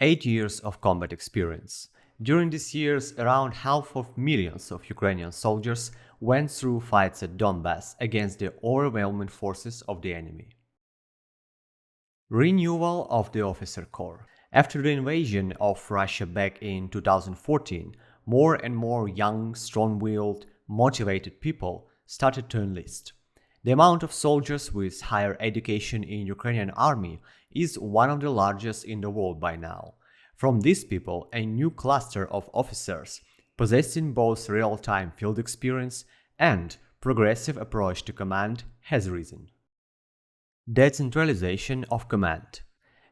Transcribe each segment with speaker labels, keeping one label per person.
Speaker 1: 8 years of combat experience. During these years, around half of millions of Ukrainian soldiers went through fights at Donbass against the overwhelming forces of the enemy. Renewal of the officer corps. After the invasion of Russia back in 2014, more and more young, strong-willed, motivated people started to enlist. The amount of soldiers with higher education in Ukrainian army is one of the largest in the world by now. From these people, a new cluster of officers possessing both real-time field experience and progressive approach to command has risen. Decentralization of command.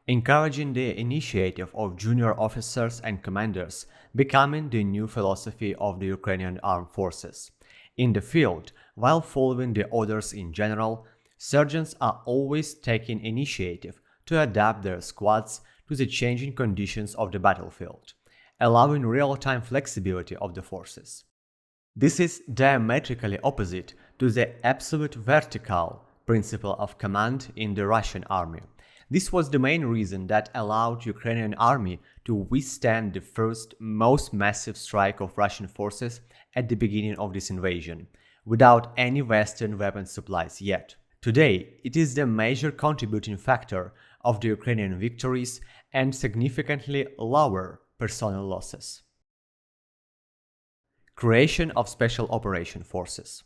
Speaker 1: Encouraging the initiative of junior officers and commanders becoming the new philosophy of the Ukrainian armed forces. In the field, while following the orders in general, sergeants are always taking initiative to adapt their squads to the changing conditions of the battlefield, allowing real-time flexibility of the forces. This is diametrically opposite to the absolute vertical principle of command in the Russian army. This was the main reason that allowed Ukrainian army to withstand the first, most massive strike of Russian forces at the beginning of this invasion, without any Western weapon supplies yet. Today, it is the major contributing factor of the Ukrainian victories and significantly lower personnel losses. Creation of Special Operation Forces.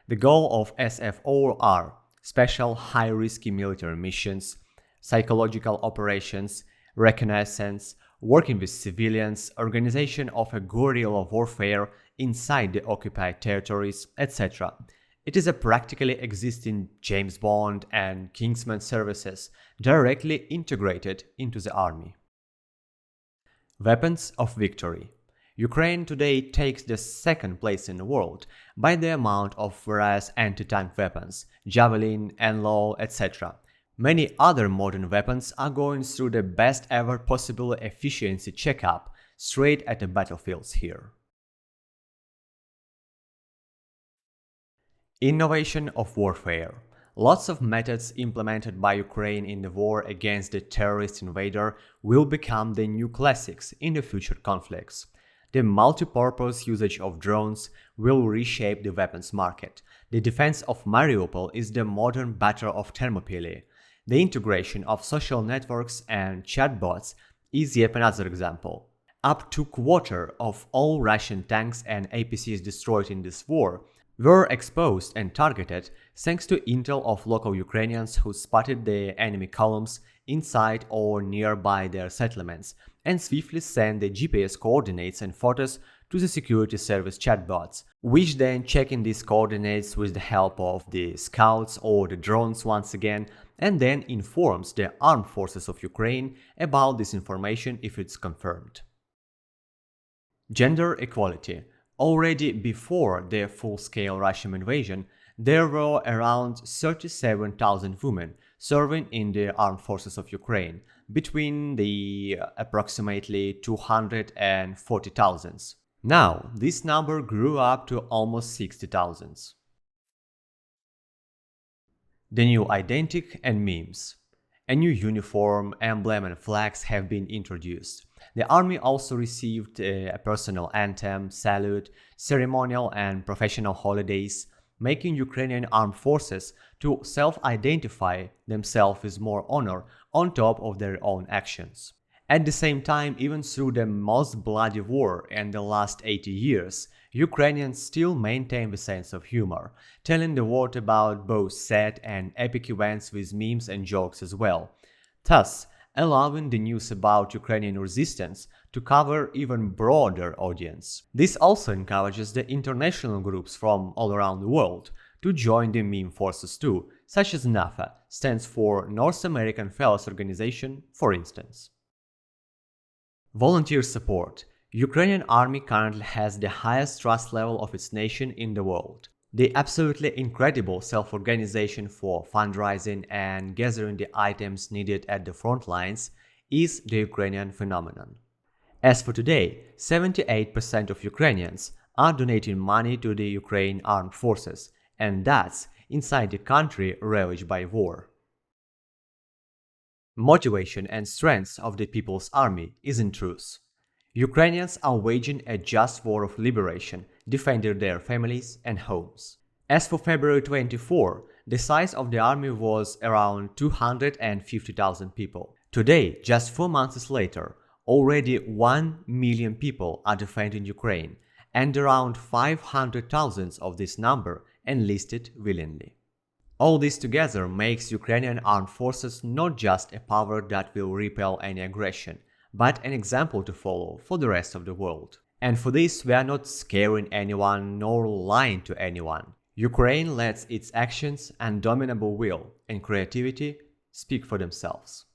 Speaker 1: The goal of SFO are special high-risk military missions, psychological operations, reconnaissance, working with civilians, organization of a guerrilla warfare inside the occupied territories, etc. It is a practically existing James Bond and Kingsman services directly integrated into the army. Weapons of victory. Ukraine today takes the second place in the world by the amount of various anti-tank weapons, Javelin, NLAW, etc. Many other modern weapons are going through the best ever possible efficiency checkup straight at the battlefields here. Innovation of warfare. Lots of methods implemented by Ukraine in the war against the terrorist invader will become the new classics in the future conflicts. The multi-purpose usage of drones will reshape the weapons market. The defense of Mariupol is the modern battle of Thermopylae. The integration of social networks and chatbots is yet another example. Up to a quarter of all Russian tanks and APCs destroyed in this war were exposed and targeted thanks to intel of local Ukrainians who spotted the enemy columns inside or nearby their settlements and swiftly sent the GPS coordinates and photos to the security service chatbots, which then checking these coordinates with the help of the scouts or the drones once again, and then informs the armed forces of Ukraine about this information if it's confirmed. Gender equality. Already before the full-scale Russian invasion, there were around 37,000 women serving in the armed forces of Ukraine, between the approximately 240,000. Now, this number grew up to almost 60,000. The new identity and memes. A new uniform, emblem and flags have been introduced. The army also received a personal anthem, salute, ceremonial and professional holidays, making Ukrainian armed forces to self-identify themselves with more honor on top of their own actions. At the same time, even through the most bloody war in the last 80 years, Ukrainians still maintain the sense of humor, telling the world about both sad and epic events with memes and jokes as well, thus allowing the news about Ukrainian resistance to cover even broader audience. This also encourages the international groups from all around the world to join the meme forces too, such as NAFA, stands for North American Fellows Organization, for instance. Volunteer support. Ukrainian army currently has the highest trust level of its nation in the world. The absolutely incredible self-organization for fundraising and gathering the items needed at the front lines is the Ukrainian phenomenon. As for today, 78% of Ukrainians are donating money to the Ukraine armed forces, and that's inside the country ravaged by war. motivation and strength of the People's Army is in truth. Ukrainians are waging a just war of liberation, defending their families and homes. As for February 24, the size of the army was around 250,000 people. Today, just 4 months later, already 1 million people are defending Ukraine, and around 500,000 of this number enlisted willingly. All this together makes Ukrainian armed forces not just a power that will repel any aggression, but an example to follow for the rest of the world. And for this, we are not scaring anyone nor lying to anyone. Ukraine lets its actions, indomitable will, and creativity speak for themselves.